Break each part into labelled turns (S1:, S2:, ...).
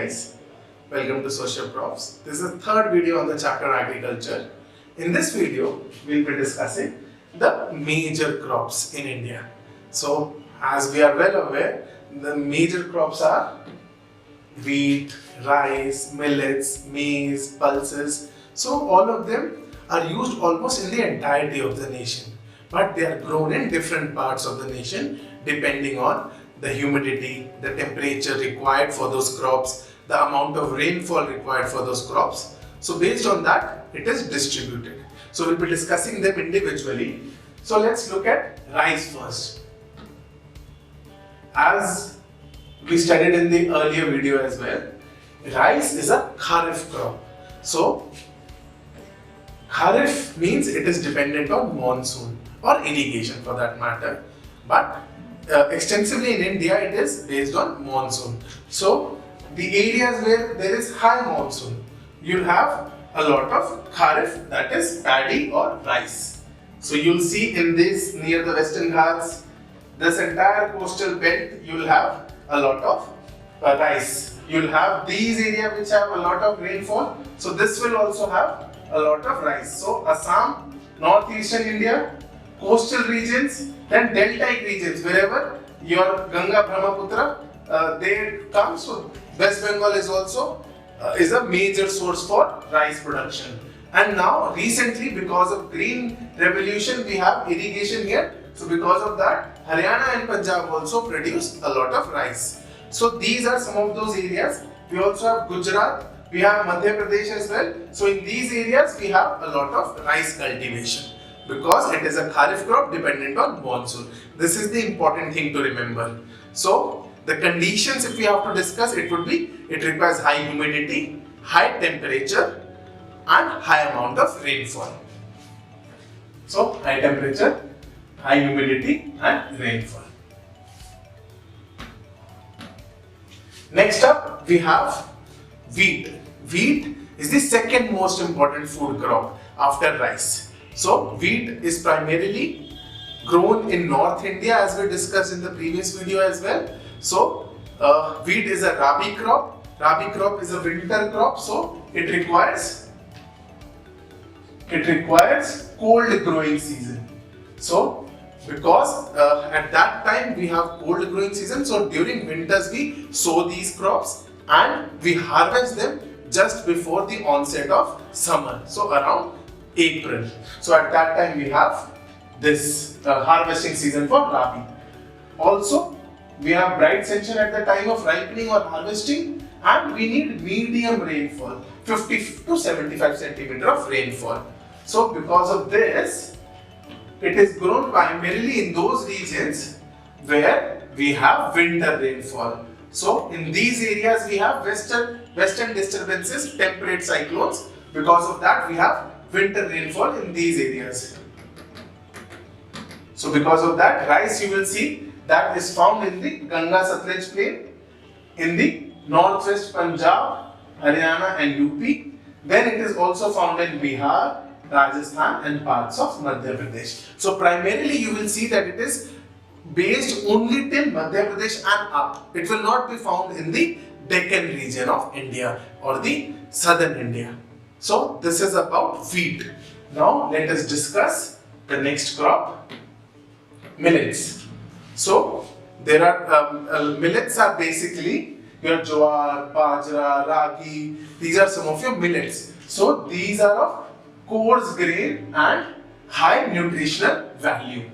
S1: guys, welcome to Social Profs. This is the third video on the chapter Agriculture. In this video, we'll be discussing the major crops in India. So, as we are well aware, the major crops are wheat, rice, millets, maize, pulses. So, all of them are used almost in the entirety of the nation. But they are grown in different parts of the nation depending on the humidity, the temperature required for those crops, the amount of rainfall required for those crops. So based on that, it is distributed. So we'll be discussing them individually. So let's look at rice first. As we studied in the earlier video as well, rice is a kharif crop. So kharif means it is dependent on monsoon or irrigation for that matter. But extensively in India, it is based on monsoon. So the areas where there is high monsoon, you'll have a lot of kharif, that is paddy or rice. So you'll see in this near the Western Ghats, this entire coastal belt, you'll have a lot of rice. You'll have these areas which have a lot of rainfall. So this will also have a lot of rice. So Assam, northeastern India, coastal regions, then deltaic regions, wherever your Ganga, Brahmaputra, they come. So West Bengal is also is a major source for rice production. And now recently, because of green revolution, we have irrigation here. So because of that, Haryana and Punjab also produce a lot of rice. So these are some of those areas. We also have Gujarat, we have Madhya Pradesh as well. So in these areas, we have a lot of rice cultivation, because it is a kharif crop dependent on monsoon. This is the important thing to remember. So the conditions, if we have to discuss, it would be, it requires high humidity, high temperature and high amount of rainfall. So high temperature, high humidity and rainfall. Next up we have wheat. Wheat is the second most important food crop after rice. So wheat is primarily grown in North India, as we discussed in the previous video as well. So wheat is a rabi crop. Rabi crop is a winter crop, so it requires cold growing season. So because at that time we have cold growing season, so during winters we sow these crops and we harvest them just before the onset of summer, so around April. So at that time we have this harvesting season for rabi. Also we have bright sunshine at the time of ripening or harvesting, and we need medium rainfall, 50 to 75 centimeter of rainfall. So because of this, it is grown primarily in those regions where we have winter rainfall. So in these areas we have western disturbances, temperate cyclones. Because of that we have winter rainfall in these areas. So because of that, rice you will see that is found in the Ganga Satluj plain, in the northwest Punjab, Haryana and UP. Then it is also found in Bihar, Rajasthan and parts of Madhya Pradesh. So primarily you will see that it is based only till Madhya Pradesh and up. It will not be found in the Deccan region of India or the southern India. So this is about wheat. Now let us discuss the next crop, millets. So there are millets are basically your jowar, bajra, ragi. These are some of your millets. So these are of coarse grain and high nutritional value.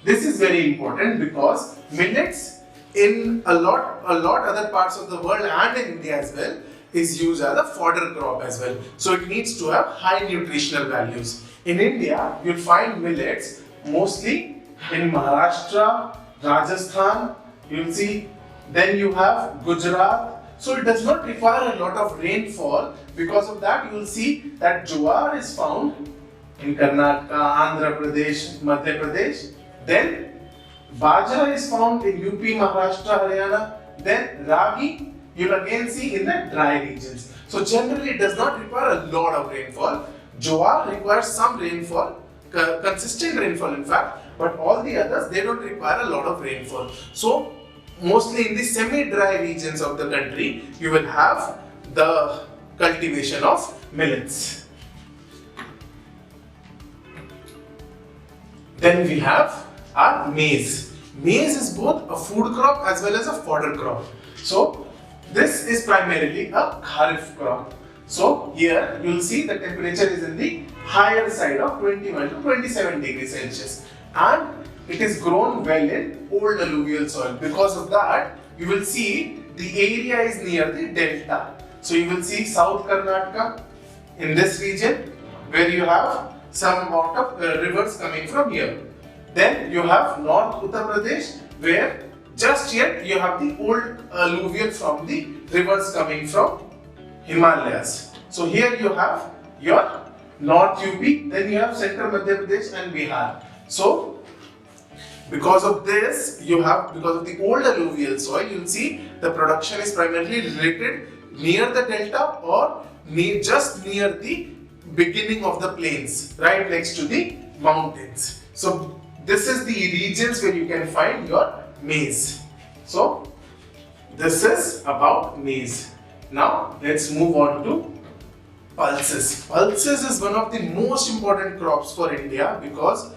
S1: This is very important because millets in a lot other parts of the world and in India as well is used as a fodder crop as well. So it needs to have high nutritional values. In India, you'll find millets mostly in Maharashtra, Rajasthan, you'll see, then you have Gujarat. So it does not require a lot of rainfall. Because of that, you will see that jowar is found in Karnataka, Andhra Pradesh, Madhya Pradesh. Then bajra is found in UP, Maharashtra, Haryana. Then ragi you'll again see in the dry regions. So generally it does not require a lot of rainfall. Jowar requires some rainfall, consistent rainfall in fact, but all the others, they don't require a lot of rainfall. So mostly in the semi-dry regions of the country, you will have the cultivation of millets. Then we have our maize. Maize is both a food crop as well as a fodder crop. So this is primarily a kharif crop. So here you will see the temperature is in the higher side of 21 to 27 degrees Celsius, and it is grown well in old alluvial soil. Because of that, you will see the area is near the delta. So you will see South Karnataka in this region where you have some amount of rivers coming from here. Then you have North Uttar Pradesh where just yet you have the old alluvial from the rivers coming from Himalayas. So here you have your North UP, then you have Central Madhya Pradesh and Bihar. So because of this, because of the old alluvial soil, you will see the production is primarily related near the delta or just near the beginning of the plains, right next to the mountains. So this is the regions where you can find your maize. So this is about maize. Now let's move on to pulses. Pulses is one of the most important crops for India because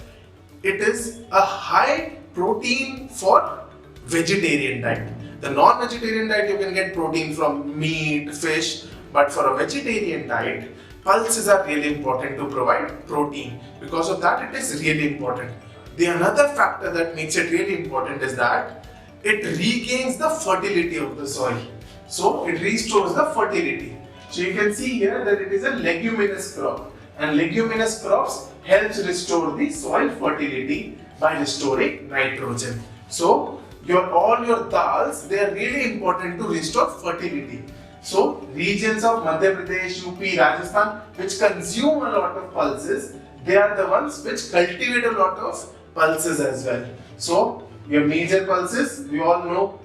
S1: it is a high protein for vegetarian diet. The non-vegetarian diet you can get protein from meat, fish, but for a vegetarian diet, pulses are really important to provide protein. Because of that, it is really important. The another factor that makes it really important is that it regains the fertility of the soil. So it restores the fertility. So you can see here that it is a leguminous crop, and leguminous crops helps restore the soil fertility by restoring nitrogen. So all your dals, they are really important to restore fertility. So regions of Madhya Pradesh, UP, Rajasthan which consume a lot of pulses, they are the ones which cultivate a lot of pulses as well. So your major pulses, we all know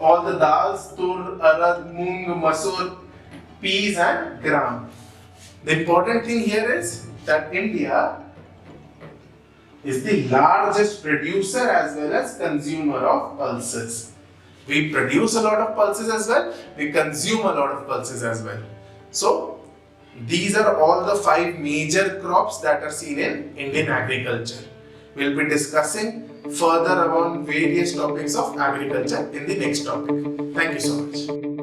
S1: all the dals, tur, arad, moong, masoor, peas and gram. The important thing here is that India is the largest producer as well as consumer of pulses. We produce a lot of pulses as well, we consume a lot of pulses as well. So these are all the 5 major crops that are seen in Indian agriculture. We'll be discussing further about various topics of agriculture in the next topic. Thank you so much.